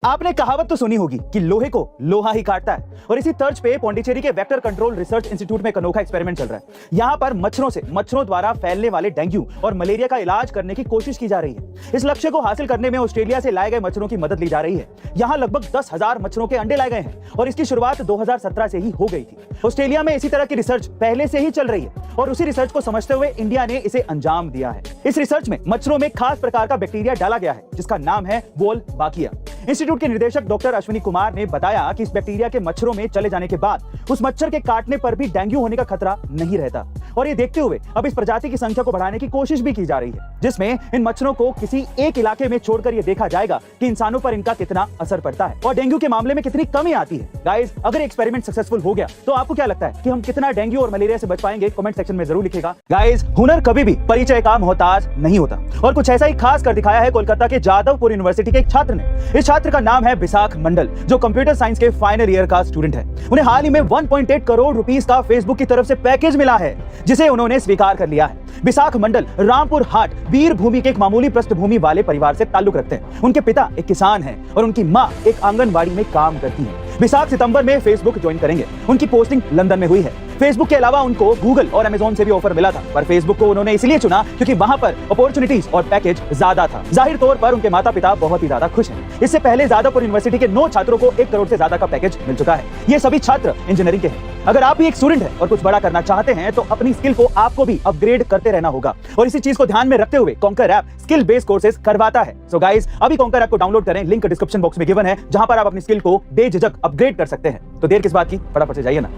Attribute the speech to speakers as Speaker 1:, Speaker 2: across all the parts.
Speaker 1: आपने कहावत तो सुनी होगी कि लोहे को लोहा ही काटता है और इसी तर्ज पे पौंडीचेरी के वेक्टर कंट्रोल रिसर्च इंस्टीट्यूट में एक अनोखा एक्सपेरिमेंट चल रहा है। यहाँ पर मच्छरों द्वारा फैलने वाले डेंगू और मलेरिया का इलाज करने की कोशिश की जा रही है। इस लक्ष्य को हासिल करने में ऑस्ट्रेलिया से लाए गए मच्छरों की मदद ली जा रही है। यहाँ लगभग 10,000 मच्छरों के अंडे लाए गए हैं और इसकी शुरुआत 2017 से ही हो गई थी। ऑस्ट्रेलिया में इसी तरह की रिसर्च पहले से ही चल रही है और उसी रिसर्च को समझते हुए इंडिया ने इसे अंजाम दिया है। इस रिसर्च में मच्छरों में खास प्रकार का बैक्टीरिया डाला गया है जिसका नाम है वोल्बाकिया। इंस्टीट्यूट के निदेशक डॉक्टर अश्विनी कुमार ने बताया कि इस बैक्टीरिया के मच्छरों में चले जाने के बाद उस मच्छर के काटने पर भी डेंगू होने का खतरा नहीं रहता और ये देखते हुए अब इस प्रजाति की संख्या को बढ़ाने की कोशिश भी की जा रही है, जिसमें इन मच्छरों को किसी एक इलाके में छोड़कर ये देखा जाएगा कि इंसानों पर इनका कितना असर पड़ता है और डेंगू के मामले में कितनी कमी आती है। गाइस, अगर एक्सपेरिमेंट सक्सेसफुल हो गया तो आपको क्या लगता है कि हम कितना डेंगू और मलेरिया से बच पाएंगे? कमेंट सेक्शन में जरूर लिखिएगा। गाइस, हुनर कभी भी परिचय का मोहताज नहीं होता और कुछ ऐसा ही खास कर दिखाया है कोलकाता के जादवपुर यूनिवर्सिटी के एक छात्र ने। इस छात्र का नाम है विशाख मंडल, जो कंप्यूटर साइंस के फाइनल ईयर का स्टूडेंट है। उन्हें हाल ही में 1.8 करोड़ रुपीस का फेसबुक की तरफ से पैकेज मिला है जिसे उन्होंने स्वीकार कर लिया है। विशाख मंडल रामपुर हाट वीर भूमि के एक मामूली पृष्ठभूमि वाले परिवार से ताल्लुक रखते हैं। उनके पिता एक किसान हैं और उनकी मां एक आंगनबाड़ी में काम करती है। विशाख सितंबर में फेसबुक ज्वाइन करेंगे। उनकी पोस्टिंग लंदन में हुई है। फेसबुक के अलावा उनको गूगल और अमेज़न से भी ऑफर मिला था, पर फेसबुक को उन्होंने इसलिए चुना क्योंकि वहां पर अपॉर्चुनिटीज और पैकेज ज्यादा था। जाहिर तौर पर उनके माता पिता बहुत ही ज्यादा खुश हैं। इससे पहले जादवपुर यूनिवर्सिटी के 9 छात्रों को 1 करोड़ से ज्यादा का पैकेज मिल चुका है। ये सभी छात्र इंजीनियरिंग के हैं। अगर आप भी एक स्टूडेंट हैं और कुछ बड़ा करना चाहते हैं तो अपनी स्किल को आपको भी अपग्रेड करते रहना होगा और इसी चीज को ध्यान में रखते हुए conquer app skill based courses करवाता है। सो गाइस, अभी कॉन्कर ऐप को डाउनलोड करें। लिंक डिस्क्रिप्शन बॉक्स में गिवन है जहां पर आप अपनी स्किल को बेझिझक अपग्रेड कर सकते हैं। तो देर किस बात की, फटाफट से जाइए ना।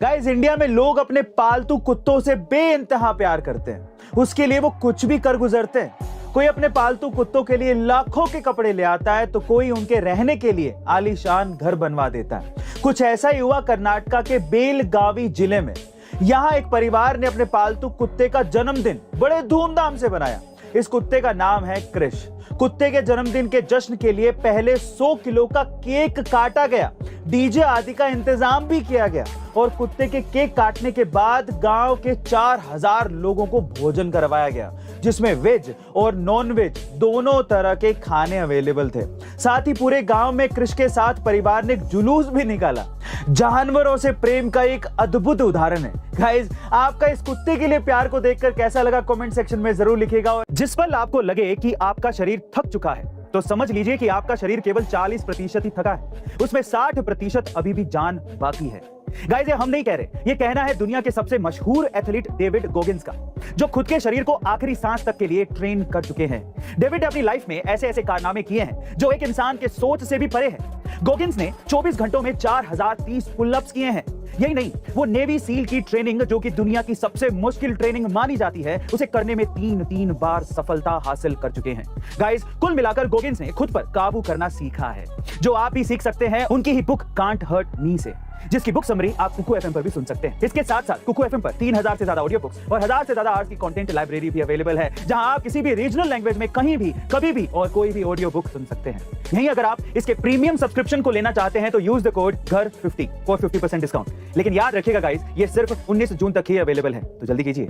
Speaker 1: गाइस, इंडिया में लोग अपने पालतू कुत्तों से बेइंतहा प्यार करते हैं। उसके लिए वो कुछ भी कर गुजरते हैं। कोई अपने पालतू कुत्तों के लिए लाखों के कपड़े ले आता है तो कोई उनके रहने के लिए आलीशान घर बनवा देता है। कुछ ऐसा ही हुआ कर्नाटका के बेलगावी जिले में। यहां एक परिवार ने अपने पालतू कुत्ते का जन्मदिन बड़े धूमधाम से बनाया। इस कुत्ते का नाम है क्रिश। कुत्ते के जन्मदिन के जश्न के लिए पहले 100 किलो का केक काटा गया, डीजे आदि का इंतजाम भी किया गया और कुत्ते के केक काटने के बाद गांव के 4000 लोगों को भोजन करवाया गया, जिसमें वेज और नॉन वेज दोनों तरह के खाने अवेलेबल थे। साथ ही पूरे गांव में क्रिश के साथ परिवार ने एक जुलूस भी निकाला। जानवरों से प्रेम का एक अद्भुत उदाहरण है। गाइस, आपका इस कुत्ते के लिए प्यार को देखकर कैसा लगा कमेंट सेक्शन में जरूर लिखिएगा। और जिस पल आपको लगे कि आपका शरीर थक चुका है तो समझ लीजिए कि आपका शरीर केवल 40% ही थका है, उसमें 60% अभी भी जान बाकी है। गाइस, ये हम नहीं कह रहे, ये कहना है दुनिया के सबसे मशहूर एथलीट डेविड गोगिंस का, जो खुद के शरीर को आखिरी सांस तक के लिए ट्रेन कर चुके हैं। डेविड ने अपनी लाइफ में ऐसे ऐसे कारनामे किए हैं जो एक इंसान के सोच से भी परे हैं। गोगिंस ने 24 घंटों में 4030 पुलअप्स किए हैं। यही नहीं, वो नेवी सील की ट्रेनिंग, जो कि दुनिया की सबसे मुश्किल ट्रेनिंग मानी जाती है, उसे करने में 3 बार सफलता हासिल कर चुके हैं। गाइस, कुल मिलाकर गोगिंस ने खुद पर काबू करना सीखा है, जो आप भी सीख सकते हैं उनकी ही बुक कांट हर्ट मी से, जिसकी बुक समरी आप कुकू एफएम पर भी सुन सकते हैं। इसके साथ साथ कुकू एफएम पर 3000 से ज्यादा ऑडियो बुक्स और 1000 से ज्यादा आवर्स की कंटेंट लाइब्रेरी भी अवेलेबल है, जहां आप किसी भी रीजनल लैंग्वेज में कहीं भी कभी भी और कोई भी ऑडियो बुक सुन सकते हैं। यहीं अगर आप इसके प्रीमियम सब्सक्रिप्शन को लेना चाहते हैं तो यूज द कोड घर50 फॉर 50% डिस्काउंट। लेकिन याद रखिएगा गाइस, ये सिर्फ 19 जून तक ही अवेलेबल है, तो जल्दी कीजिए।